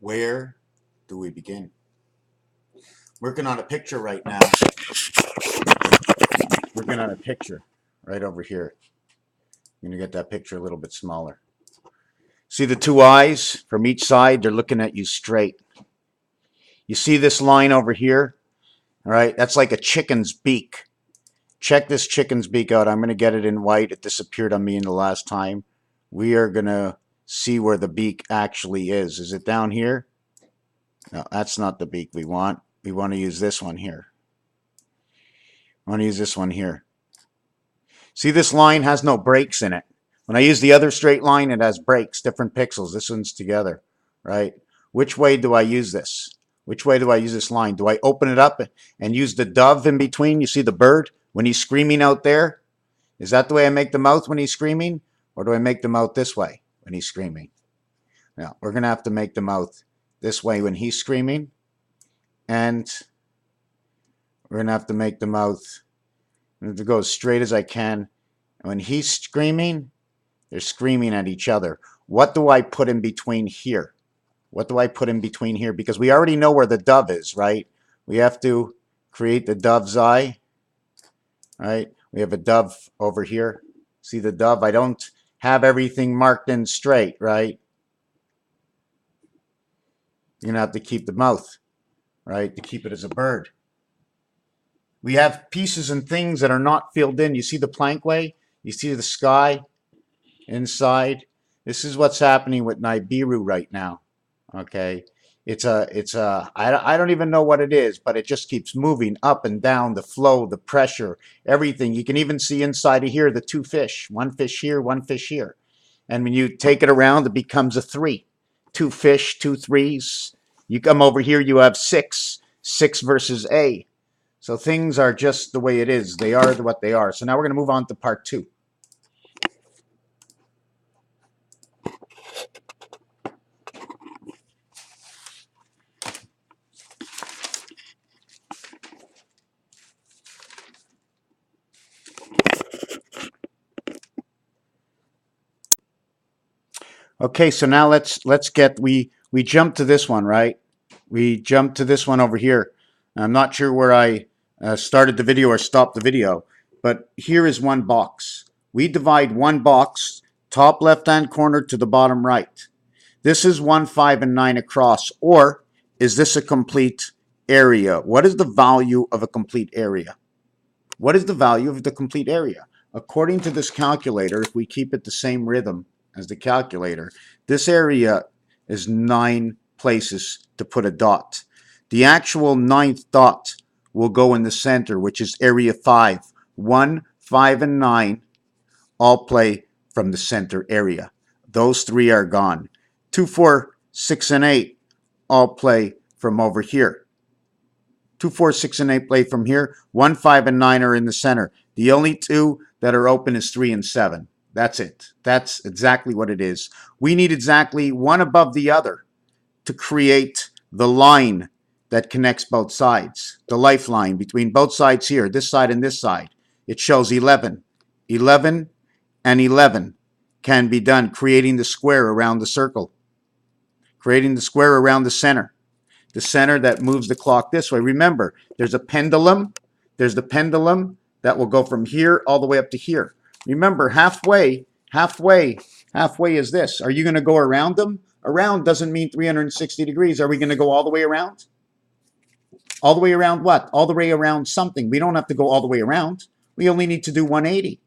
Where do we begin? Working on a picture right now. Working on a picture right over here. I'm going to get that picture a little bit smaller. See the two eyes from each side? They're looking at you straight. You see this line over here? All right, that's like a chicken's beak. Check this chicken's beak out. I'm going to get it in white. It disappeared on me in the last time. We are going to see where the beak actually is. Is it down here? No, that's not the beak we want. We want to use this one here. I want to use this one here. See, this line has no breaks in it. When I use the other straight line, it has breaks, different pixels. This one's together, right? Which way do I use this? Which way do I use this line? Do I open it up and use the dove in between? You see the bird when he's screaming out there? Is that the way I make the mouth when he's screaming? Or do I make the mouth this way when he's screaming? Now, we're going to have to make the mouth this way when he's screaming. And we're going to have to make the mouth, I'm going to go as straight as I can. And when he's screaming, they're screaming at each other. What do I put in between here? What do I put in between here? Because we already know where the dove is, right? We have to create the dove's eye, right? We have a dove over here. See the dove? I don't have everything marked in straight, right? You're going to have to keep the mouth, right, to keep it as a bird. We have pieces and things that are not filled in. You see the plankway? You see the sky inside? This is what's happening with Nibiru right now. Okay, I don't even know what it is, but it just keeps moving up and down, the flow, the pressure, everything. You can even see inside of here the two fish, one fish here, one fish here. And when you take it around, it becomes a three. Two fish, two threes. You come over here, you have six versus A. So things are just the way it is. They are what they are. So now we're going to move on to part 2. Okay, so now let's get we jump to this one, right? We jump to this one over here. I'm not sure where I started the video or stopped the video, but here is one box. We divide one box, top left-hand corner to the bottom right. This is 1, 5, and 9 across, or is this a complete area? What is the value of a complete area? What is the value of the complete area? According to this calculator, if we keep it the same rhythm as the calculator, this area is 9 places to put a dot. The actual 9th dot will go in the center, which is area 5. 1, 5, and 9 all play from the center area. Those 3 are gone. 2, 4, 6, and 8 all play from over here. 2, 4, 6, and 8 play from here. 1, 5, and 9 are in the center. The only 2 that are open is 3 and 7. That's it. That's exactly what it is. We need exactly one above the other to create the line that connects both sides. The lifeline between both sides here, this side and this side. It shows 11. 11 and 11 can be done, creating the square around the circle. Creating the square around the center. The center that moves the clock this way. Remember, there's a pendulum. There's the pendulum that will go from here all the way up to here. Remember, halfway is this. Are you going to go around them? Around doesn't mean 360 degrees. Are we going to go all the way around? All the way around what? All the way around something. We don't have to go all the way around. We only need to do 180.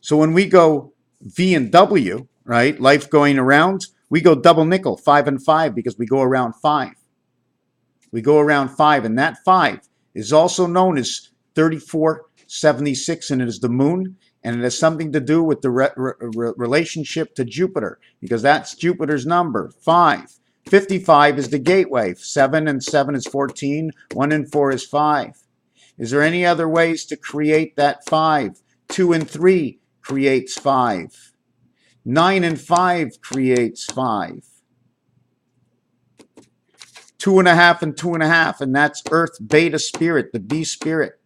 So when we go V and W, right, life going around, we go double nickel, 5 and 5, because we go around 5. We go around 5, and that 5 is also known as 3476, and it is the moon, and it has something to do with the relationship to Jupiter, because that's Jupiter's number, 5. 55 is the gateway. 7 and 7 is 14. 1 and 4 is 5. Is there any other ways to create that 5? 2 and 3 creates 5. 9 and 5 creates 5. 2.5 and 2.5, and that's Earth Beta Spirit, the B Spirit.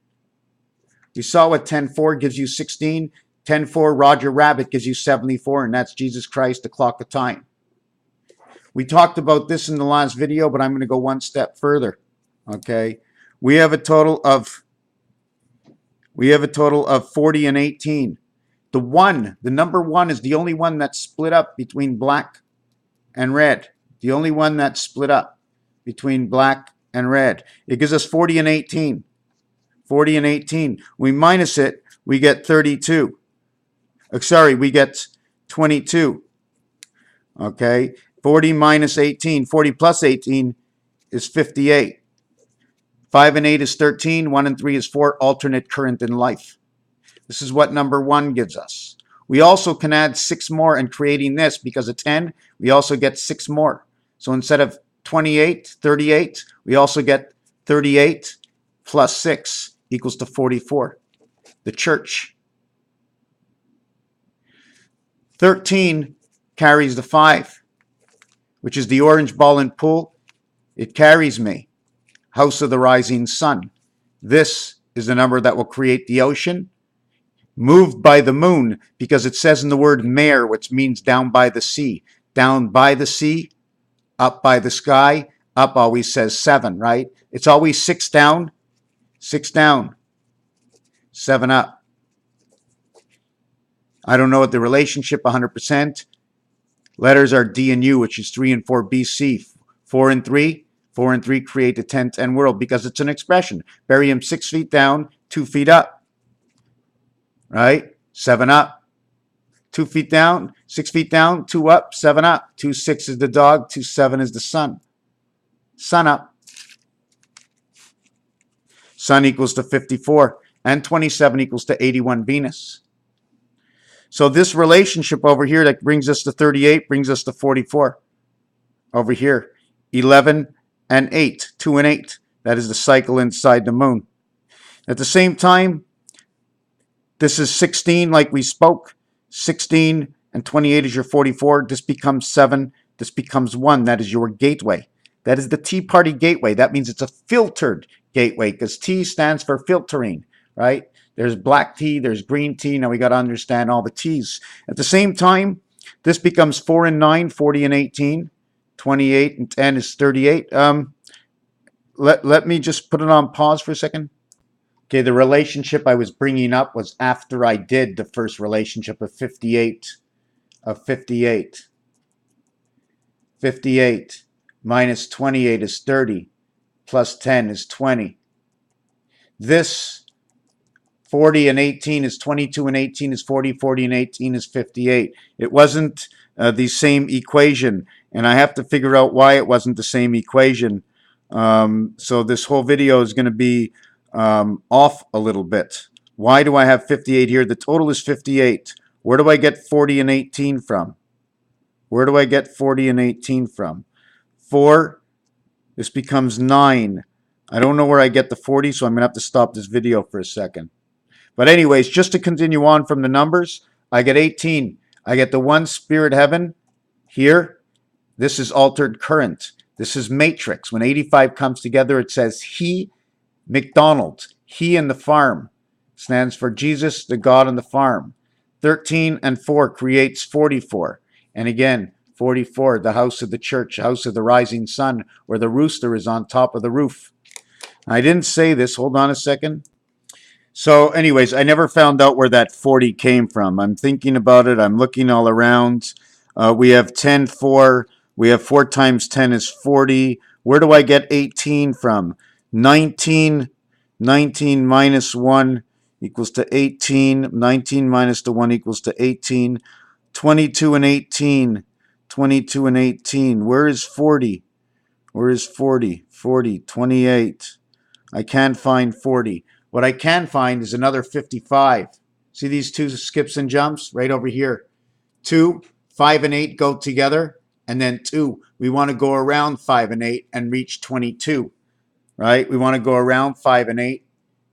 You saw what 10-4 gives you 16. 10-4 Roger Rabbit gives you 74, and that's Jesus Christ, the clock of time. We talked about this in the last video, but I'm going to go one step further. Okay, we have a total of 40 and 18. The number 1 is the only one that's split up between black and red. The only one that's split up between black and red. It gives us 40 and 18. 40 and 18. We minus it, we get 32. Sorry, we get 22. Okay, 40 minus 18. 40 plus 18 is 58. 5 and 8 is 13. 1 and 3 is 4. Alternate current in life. This is what number 1 gives us. We also can add 6 more, and creating this, because of 10, we also get 6 more. So instead of 28, 38, we also get 38 plus 6 equals to 44. The church. 13 carries the 5, which is the orange ball and pool. It carries me. House of the rising sun. This is the number that will create the ocean. Moved by the moon, because it says in the word mare, which means down by the sea. Down by the sea, up by the sky. Up always says 7, right? It's always 6 down, 6 down, 7 up. I don't know what the relationship 100%. Letters are D and U, which is 3 and 4 BC. 4 and 3 create the 10-10 world, because it's an expression. Bury him 6 feet down, 2 feet up. Right? 7 up. 2 feet down, 6 feet down, 2 up, 7 up. 2 6 is the dog, 2 7 is the sun. Sun up. Sun equals to 54, and 27 equals to 81 Venus. So this relationship over here that brings us to 38 brings us to 44. Over here, 11 and 8, 2 and 8. That is the cycle inside the moon. At the same time, this is 16 like we spoke. 16 and 28 is your 44. This becomes 7. This becomes 1. That is your gateway. That is the Tea Party gateway. That means it's a filtered gateway, because T stands for filtering, right? There's black tea, there's green tea. Now we got to understand all the T's. At the same time, this becomes 4 and 9, 40 and 18. 28 and 10 is 38. Let me just put it on pause for a second. Okay, the relationship I was bringing up was after I did the first relationship of 58. 58 minus 28 is 30, plus 10 is 20. This 40 and 18 is 22, and 18 is 40, 40 and 18 is 58. It wasn't the same equation, and I have to figure out why it wasn't the same equation. So this whole video is going to be off a little bit. Why do I have 58 here? The total is 58. Where do I get 40 and 18 from? Where do I get 40 and 18 from? 4, this becomes 9. I don't know where I get the 40, so I'm going to have to stop this video for a second. But anyways, just to continue on from the numbers, I get 18. I get the 1 spirit heaven here. This is altered current. This is matrix. When 85 comes together, it says he, McDonald's, he and the farm. Stands for Jesus, the God and the farm. 13 and 4 creates 44. And again, 44, the house of the church, house of the rising sun, where the rooster is on top of the roof. I didn't say this. Hold on a second. So anyways, I never found out where that 40 came from. I'm thinking about it. I'm looking all around. We have 10, 4. We have 4 times 10 is 40. Where do I get 18 from? 19 minus 1 equals to 18. 19 minus the 1 equals to 18. 22 and 18. 22 and 18. Where is 40? Where is 40? 40, 28. I can't find 40. What I can find is another 55. See these 2 skips and jumps right over here? 2, 5 and 8 go together, and then 2. We want to go around 5 and 8 and reach 22, right? We want to go around 5 and 8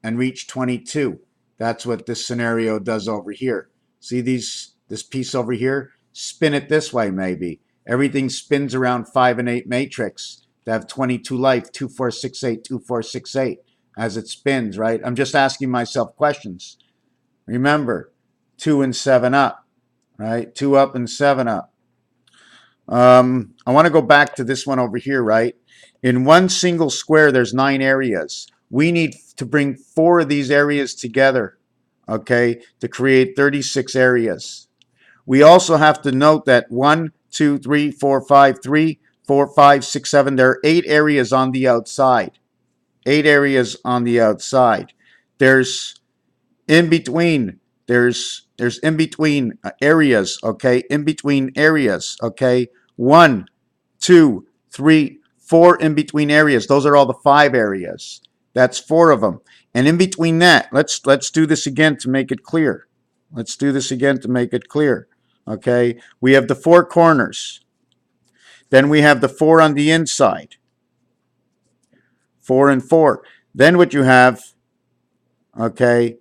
and reach 22. That's what this scenario does over here. See this piece over here? Spin it this way maybe. Everything spins around 5 and 8 matrix to have 22 life, 2, 4, 6, 8, 2, 4, 6, 8. As it spins, right? I'm just asking myself questions. Remember, 2 and 7 up, right? 2 up and 7 up. I want to go back to this one over here, right? In one single square, there's 9 areas. We need to bring 4 of these areas together, okay, to create 36 areas. We also have to note that 1, 2, 3, 4, 5, 3, 4, 5, 6, 7, there are 8 areas on the outside. 8 areas on the outside. There's in between. There's in between areas, okay? In between areas, okay? 1, 2, 3, 4 in between areas. Those are all the 5 areas. That's 4 of them. And in between that, let's do this again to make it clear. Let's do this again to make it clear. Okay? We have the 4 corners. Then we have the 4 on the inside. 4 and 4. Then what you have, okay,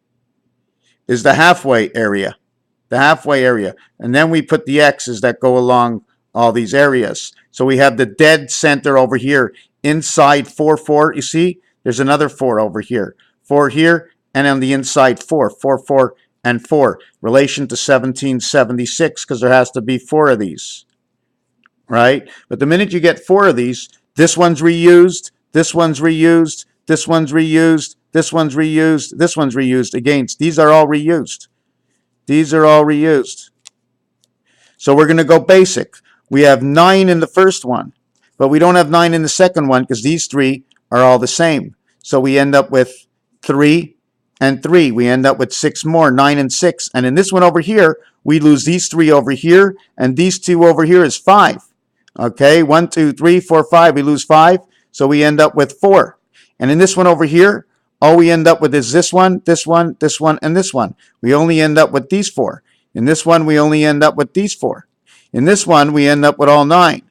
is the halfway area. The halfway area. And then we put the X's that go along all these areas. So we have the dead center over here inside 4, 4. You see, there's another 4 over here. 4 here, and on the inside 4, 4, 4, and 4. Relation to 1776, because there has to be 4 of these. Right? But the minute you get 4 of these, this one's reused, this one's reused, this one's reused, this one's reused, this one's reused. Again, these are all reused. These are all reused. So we're going to go basic. We have 9 in the first one, but we don't have 9 in the second one because these 3 are all the same. So we end up with 3 and 3. We end up with 6 more, 9 and 6. And in this one over here, we lose these 3 over here, and these 2 over here is 5. Okay, 1, 2, 3, 4, 5. We lose 5, so we end up with 4. And in this one over here, all we end up with is this one, this one, this one, and this one. We only end up with these 4. In this one, we only end up with these 4. In this one, we end up with all 9.